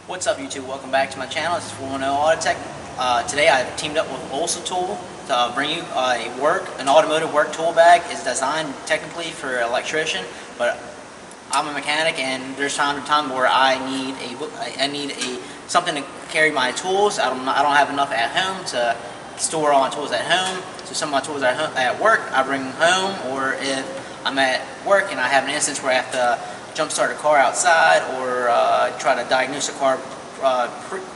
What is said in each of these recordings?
What's up YouTube? Welcome back to my channel. This is 410 Auto Tech. Today I've teamed up with Olsa Tool to bring you an automotive work tool bag. It's designed technically for an electrician, but I'm a mechanic and there's time to time where I need something to carry my tools. I don't have enough at home to store all my tools at home. So some of my tools at work I bring home, or if I'm at work and I have an instance where I have to jump start a car outside or try to diagnose a car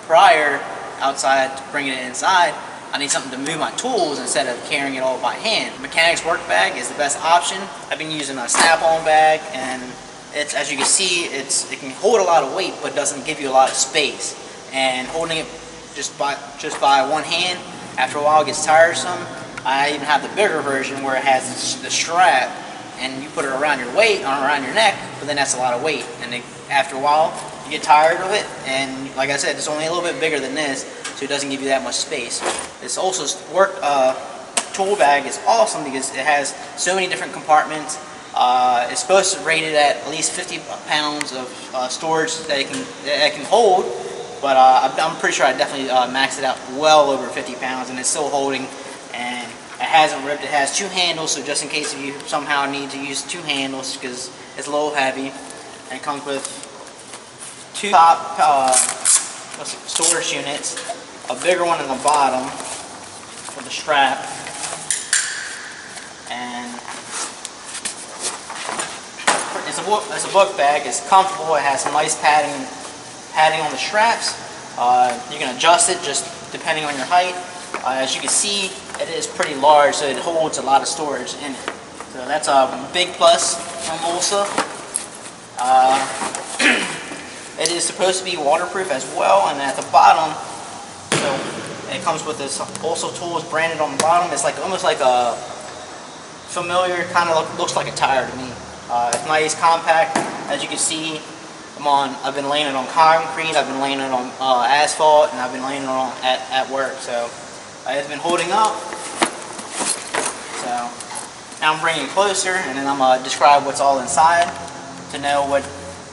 prior outside to bring it inside, I need something to move my tools instead of carrying it all by hand. Mechanic's work bag is the best option. I've been using a Snap-on bag, and it's, as you can see, it can hold a lot of weight but doesn't give you a lot of space. And holding it just by one hand, after a while, gets tiresome. I even have the bigger version where it has the strap, and you put it around your around your neck, but then that's a lot of weight, and after a while you get tired of it. And like I said, it's only a little bit bigger than this, so it doesn't give you that much space. This also tool bag is awesome because it has so many different compartments. It's supposed to rate it at least 50 pounds of storage that it can hold, but I'm pretty sure I definitely maxed it out well over 50 pounds, and it's still holding. And it hasn't ripped. It has two handles, so just in case if you somehow need to use two handles because it's a little heavy. And it comes with two top storage units, a bigger one in the bottom for the strap, and it's a book bag. It's comfortable. It has some nice padding on the straps. You can adjust it just depending on your height. As you can see, it is pretty large, so it holds a lot of storage in it. So that's a big plus from Olsa. It is supposed to be waterproof as well, and at the bottom, so it comes with this Olsa Tools branded on the bottom. It's almost like a familiar, kind of looks like a tire to me. It's nice, compact. As you can see, I've been laying it on concrete, I've been laying it on asphalt, and I've been laying it on at work. So it's been holding up. So now I'm bringing it closer, and then I'm going to describe what's all inside to know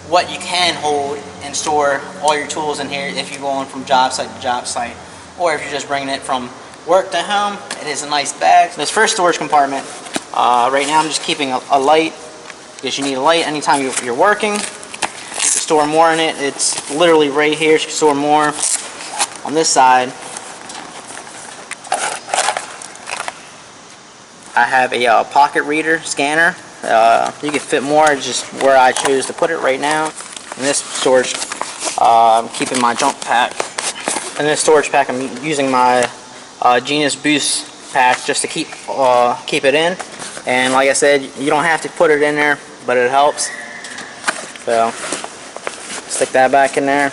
what you can hold and store all your tools in here if you're going from job site to job site, or if you're just bringing it from work to home. It is a nice bag. This first storage compartment, right now I'm just keeping a light, because you need a light anytime you're working. You can store more in it. It's literally right here. You can store more on this side. I have a pocket reader scanner. You can fit more, just where I choose to put it right now. In this storage, I'm keeping my jump pack. In this storage pack, I'm using my Genius Boost pack just to keep it in. And like I said, you don't have to put it in there, but it helps. So stick that back in there.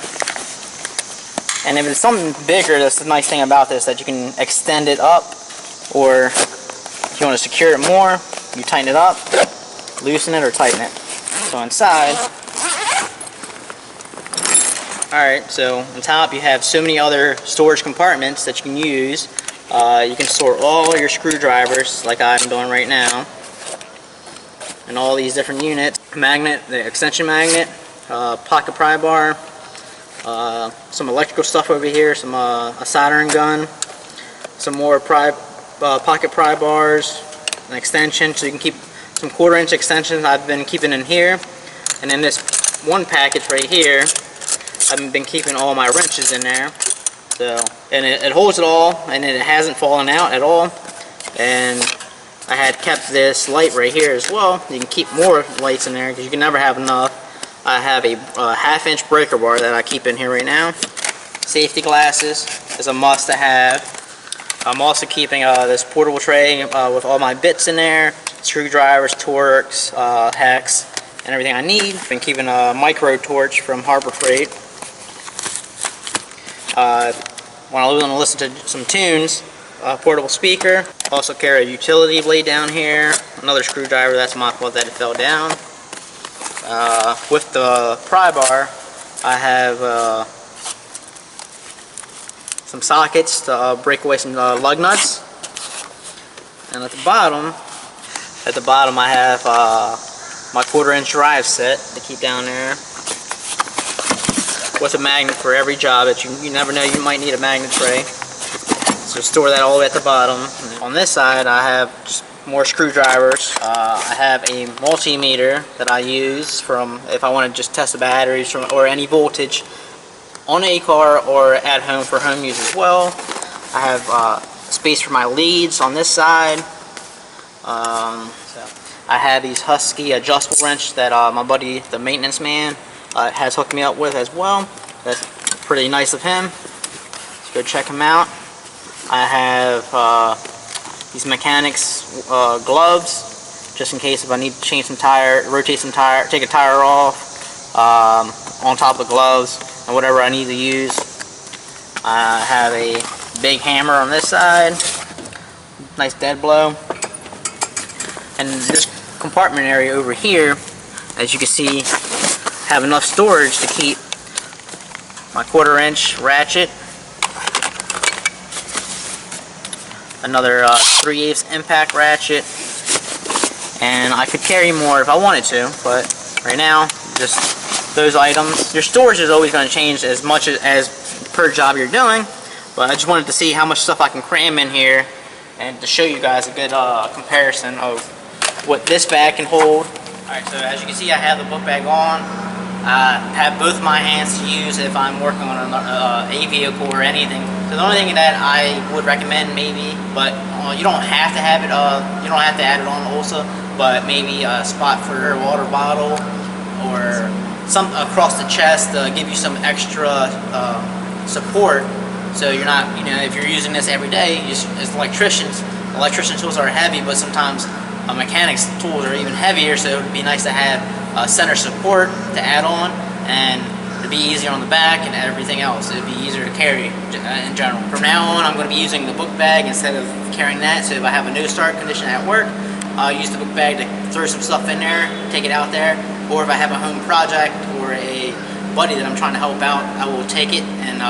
And if it's something bigger, that's the nice thing about this, that you can extend it up, or if you want to secure it more, you tighten it up, loosen it, or tighten it. So inside, alright, so on top you have so many other storage compartments that you can use. You can store all your screwdrivers, like I'm doing right now, and all these different units. Magnet, the extension magnet, pocket pry bar, some electrical stuff over here, a soldering gun, some more pocket pry bars, an extension, so you can keep some 1/4-inch extensions I've been keeping in here. And in this one package right here, I've been keeping all my wrenches in there. So, and it holds it all, and it hasn't fallen out at all. And I had kept this light right here as well. You can keep more lights in there because you can never have enough. I have a 1/2-inch breaker bar that I keep in here right now. Safety glasses is a must to have. I'm also keeping this portable tray with all my bits in there, screwdrivers, Torx, hex, and everything I need. I've been keeping a micro torch from Harbor Freight. When I want to listen to some tunes, portable speaker. Also carry a utility blade down here, another screwdriver. That's my fault that it fell down. With the pry bar, I have some sockets to break away some lug nuts, and at the bottom I have my 1/4-inch drive set to keep down there. with a magnet for every job that you never know, you might need a magnet tray. So store that all the way at the bottom. On this side, I have just more screwdrivers. I have a multimeter that I use from if I want to just test the batteries or any voltage on a car or at home for home use as well. I have space for my leads on this side. I have these Husky adjustable wrench that my buddy, the maintenance man, has hooked me up with as well. That's pretty nice of him. Let's go check him out. I have these mechanics gloves, just in case if I need to change some tire, rotate some tire, take a tire off, on top of the gloves and whatever I need to use. I have a big hammer on this side, nice dead blow, and this compartment area over here, as you can see, have enough storage to keep my 1/4" ratchet, another 3/8 impact ratchet, and I could carry more if I wanted to, but right now, just those items. Your storage is always going to change as much as per job you're doing, but I just wanted to see how much stuff I can cram in here and to show you guys a good comparison of what this bag can hold. Alright, so as you can see, I have the book bag on. I have both my hands to use if I'm working on a vehicle or anything. So the only thing that I would recommend maybe, but you don't have to have it, you don't have to add it on also, but maybe a spot for a water bottle or some across the chest to give you some extra support. So you're not, you know, if you're using this every day, as electrician tools are heavy, but sometimes mechanics tools are even heavier, so it would be nice to have center support to add on, and to be easier on the back and everything else. It would be easier to carry in general. From now on, I'm going to be using the book bag instead of carrying that, so if I have a no-start condition at work, I'll use the book bag to throw some stuff in there, take it out there, or if I have a home project or a buddy that I'm trying to help out, I will take it and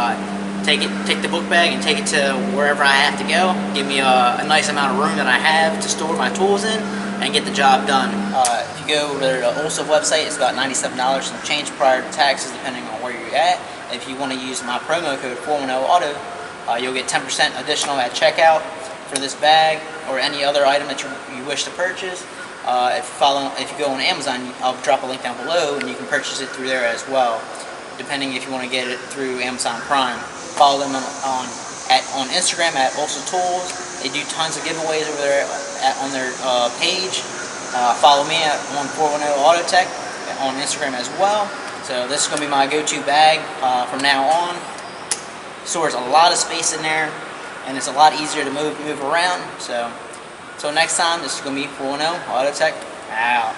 take the book bag and take it to wherever I have to go. Give me a nice amount of room that I have to store my tools in and get the job done. If you go over to the Olsa website, it's about $97 and change prior to taxes depending on where you're at. If you want to use my promo code 410AUTO, you'll get 10% additional at checkout for this bag or any other item that you wish to purchase. If you go on Amazon, I'll drop a link down below and you can purchase it through there as well, depending if you want to get it through Amazon Prime. Follow them on Instagram at Olsa Tools. They do tons of giveaways over there on their page. Follow me on 410 Autotech on Instagram as well. So this is going to be my go-to bag from now on. Stores a lot of space in there, and it's a lot easier to move around. So next time, this is going to be 410 Autotech out.